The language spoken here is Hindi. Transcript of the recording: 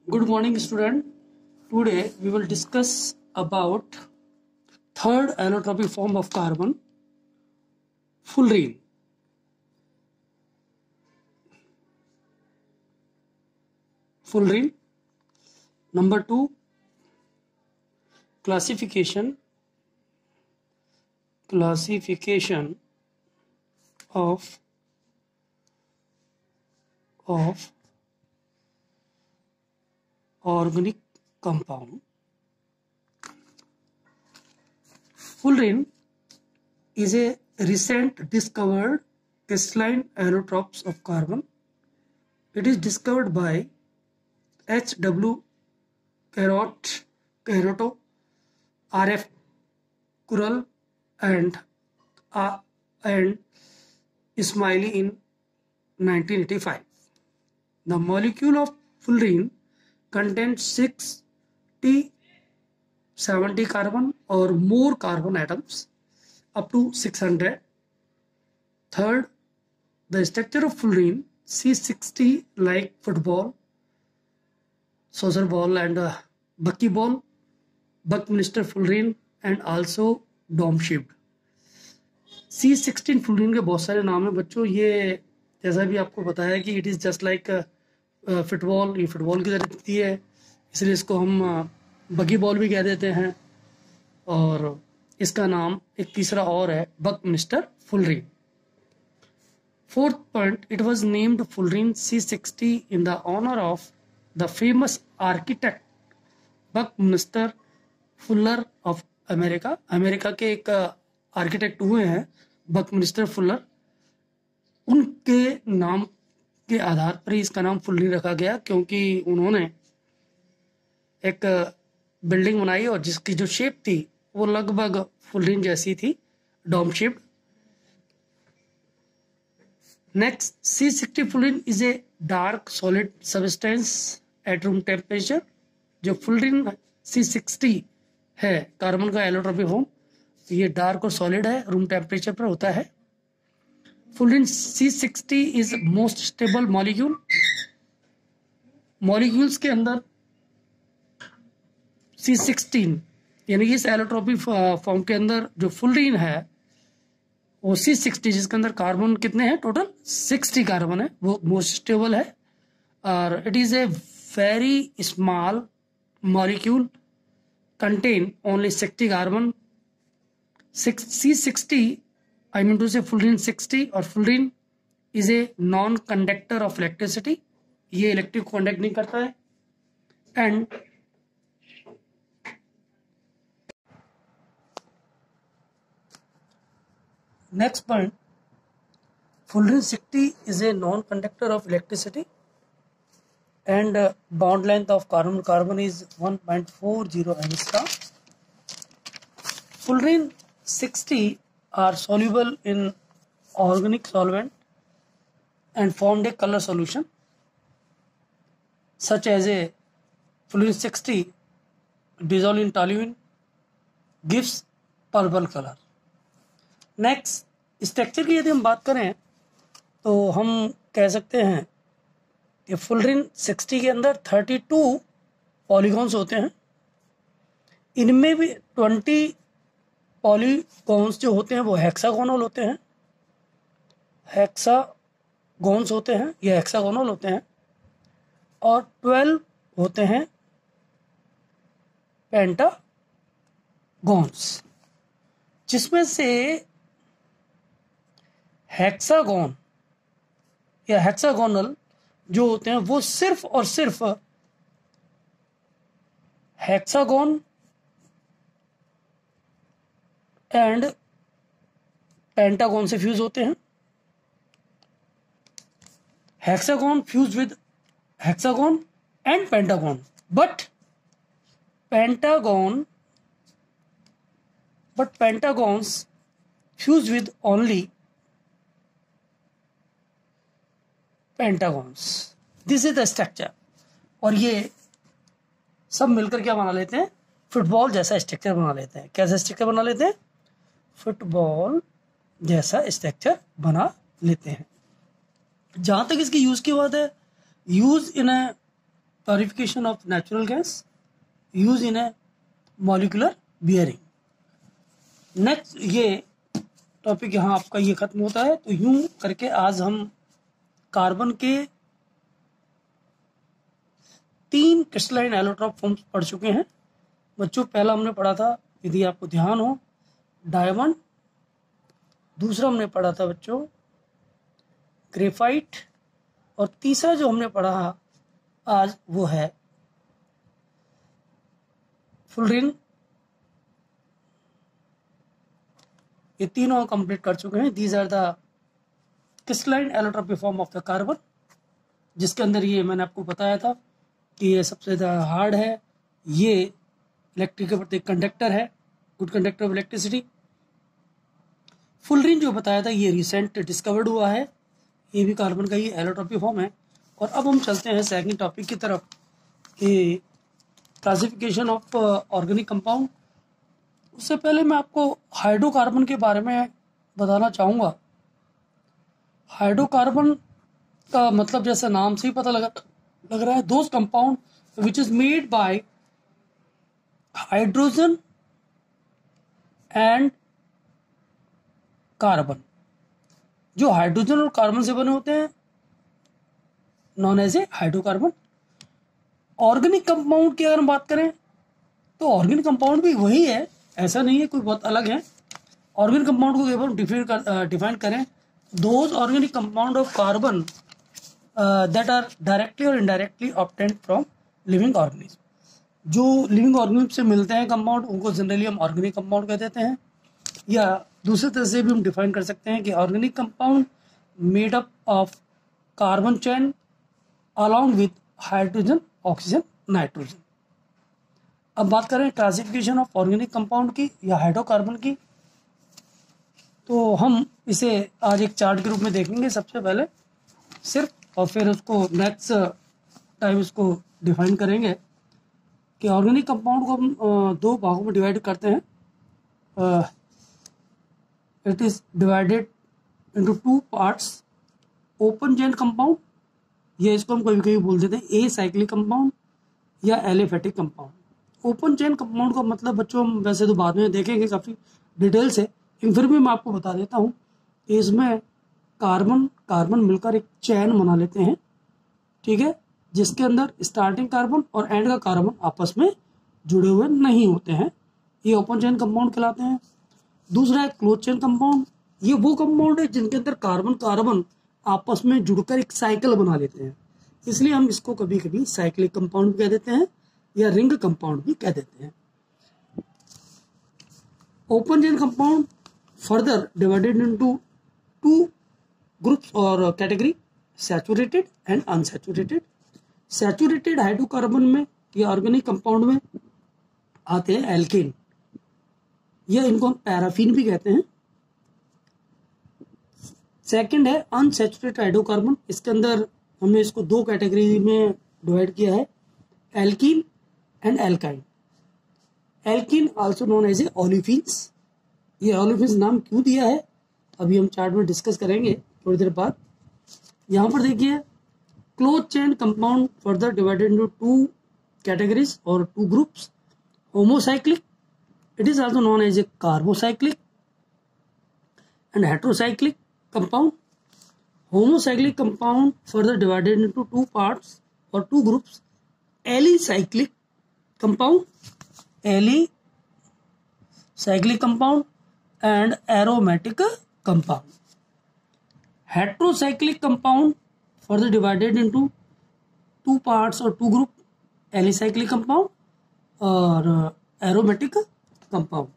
Good morning, student. Today we will discuss about third allotropic form of carbon, fullerene. Fullerene. Number 2, classification of organic compound. Fullerene is a recent discovered crystalline allotropes of carbon. It is discovered by H.W. Carotto, R.F. Kural and Ismaili in 1985. The molecule of fullerene contains 70 carbon or more carbon atoms up to 600. Third, the structure of fullerene C60 like football, saucer ball and buckyball, Buckminster fullerene and also dome shaped. C16 fullerene के बहुत सारे नाम हैं बच्चों. ये जैसा भी आपको बताया कि it is just like football, ये फुटबॉल की तरह दिखती है, इसलिए इसको हम बगी बॉल भी कह देते हैं. और इसका नाम एक तीसरा और है Buckminster fullerene. Fourth point, it was named fullerene C60 in the honor of the famous architect Buckminster Fuller of America. America के एक आर्किटेक्ट हुए हैं बकमिस्टर फुलर, उनके नाम के आधार पर ही इसका नाम fullerene रखा गया, क्योंकि उन्होंने एक बिल्डिंग बनाई और जिसकी जो शेप थी वो लगभग fullerene जैसी थी, dome shaped. Next, C60 fullerene is a dark solid substance at room temperature. जो fullerene C60 है कार्बन का एलोट्रोपिक फॉर्म, ये डार्क और सॉलिड है, रूम टेम्परेचर पर होता है. fullerene C60 is most stable molecule. Molecules के अंदर C16 यानी इस एलोट्रोपिक फॉर्म के अंदर जो fullerene है वो C60, जिसके अंदर कार्बन कितने हैं, टोटल 60 कार्बन है, वो मोस्ट स्टेबल है. और it is a very small molecule, contain only 60 carbon. C60 I mean to say fullerene 60, और fullerene is a non conductor of electricity, ये इलेक्ट्रिक कंडक्ट नहीं करता है. And next point, fullerene 60 is a non-conductor of electricity and bond length of carbon is 1.40 angstrom. Fullerene 60 are soluble in organic solvent and formed a color solution such as a fullerene 60 dissolved in toluene gives purple color. Next, structure की यदि हम बात करें तो हम कह सकते हैं कि fullerene 60 के अंदर 32 पॉलीगॉन्स होते हैं. इनमें भी 20 पॉलीगॉन्स जो होते हैं वो हेक्सागोनल होते हैं, ये हेक्सागोनल होते हैं, और 12 होते हैं पेंटागॉन्स, जिसमें से हेक्सागोन या हेक्सागोनल जो होते हैं वो सिर्फ और सिर्फ हेक्सागोन एंड पेंटागोन से फ्यूज होते हैं. Hexagon fuse with hexagon and pentagon, but pentagons fuse with only pentagons. This is the structure. और ये सब मिलकर क्या बना लेते हैं, फुटबॉल जैसा स्ट्रक्चर बना लेते हैं. कैसा स्ट्रक्चर बना लेते हैं, फुटबॉल जैसा स्ट्रक्चर बना लेते हैं. जहां तक इसकी यूज की बात है, use in purification of natural gas use in A molecular bearing. Next ये टॉपिक यहाँ आपका ये खत्म होता है। तो यूं करके आज हम कार्बन के 3 क्रिस्टलाइन एलोट्रॉप फॉर्म्स पढ़ चुके हैं बच्चों। पहला हमने पढ़ा था, यदि आपको ध्यान हो, डायमंड। दूसरा हमने पढ़ा था बच्चों ग्रेफाइट। और तीसरा जो हमने पढ़ा आज वो है फुलरिन। ये तीनों कंप्लीट कर चुके हैं। These are the crystalline allotropy form of the carbon, जिसके अंदर ये मैंने आपको बताया था कि ये सबसे ज़्यादा हार्ड है, ये इलेक्ट्रिक के प्रति कंडक्टर है, good conductor of electricity. Fullerene जो बताया था ये रिसेंट डिस्कवर्ड हुआ है, ये भी कार्बन का ही एलोट्रॉपी फॉर्म है। और अब हम चलते हैं सेकंड टॉपिक की तरफ कि क्लासिफिकेशन ऑफ ऑर्गेनिक कंपाउंड। उससे पहले मैं आपको हाइड्रोकार्बन के बारे में बताना चाहूँगा। हाइड्रोकार्बन का मतलब जैसे नाम से ही पता लग रहा है, those compound which is made by hydrogen and carbon. जो हाइड्रोजन और कार्बन से बने होते हैं known as a hydrocarbon. Organic compound की अगर हम बात करें तो ऑर्गेनिक कंपाउंड भी वही है, ऐसा नहीं है कोई बहुत अलग है। ऑर्गेनिक कंपाउंड को अगर हम डिफाइन करें, those organic compound of carbon that are directly और indirectly obtained from living organism. जो लिविंग ऑर्गेनिज्म से मिलते हैं कंपाउंड, उनको जनरली हम ऑर्गेनिक कंपाउंड कह देते हैं। या दूसरे तरह से भी हम डिफाइन कर सकते हैं कि organic compound made up of carbon chain along with hydrogen, oxygen, nitrogen. अब बात करें क्लासिफिकेशन ऑफ ऑर्गेनिक कंपाउंड की या हाइड्रोकार्बन की, तो हम इसे आज एक चार्ट के रूप में देखेंगे सबसे पहले सिर्फ, और फिर उसको नेक्स्ट टाइम इसको डिफाइन करेंगे कि ऑर्गेनिक कंपाउंड को हम 2 भागों में डिवाइड करते हैं। It is divided into 2 parts. Open chain compound, ये इसको हम कभी कभी बोल देते हैं ए साइक्लिक कंपाउंड या aliphatic compound. Open chain compound का मतलब बच्चों हम वैसे तो बाद में देखेंगे काफ़ी डिटेल से, लेकिन फिर भी मैं आपको बता देता हूँ। इसमें कार्बन मिलकर एक चैन बना लेते हैं, ठीक है, जिसके अंदर स्टार्टिंग कार्बन और एंड का कार्बन आपस में जुड़े हुए नहीं होते हैं। ये ओपन चेन कंपाउंड कहलाते हैं। दूसरा है क्लोज चेन कंपाउंड। ये वो कंपाउंड है जिनके अंदर कार्बन आपस में जुड़कर एक साइकिल बना लेते हैं, इसलिए हम इसको कभी कभी साइक्लिक कंपाउंड भी कह देते हैं या रिंग कंपाउंड भी कह देते हैं। Open chain compound further divided into 2 groups और category, saturated and unsaturated. Saturated hydrocarbon में या ऑर्गेनिक कंपाउंड में आते हैं एल्केन, या इनको हम पैराफिन भी कहते हैं। सेकंड है अनसैचुरेटेड हाइड्रोकार्बन। इसके अंदर हमने इसको 2 कैटेगरी में डिवाइड किया है, alkene and alkyne. Alkene also known as a olefins. ये ओलिफिन्स नाम क्यों दिया है अभी हम चार्ट में डिस्कस करेंगे थोड़ी देर बाद। यहाँ पर देखिए close chain compound further divided into 2 categories और 2 groups. Homocyclic, it is also known as a carbocyclic and heterocyclic compound. Homocyclic compound further divided into 2 parts or 2 groups. Alicyclic compound and aromatic compound. Heterocyclic compound further divided into 2 parts or 2 group, alicyclic compound और aromatic compound.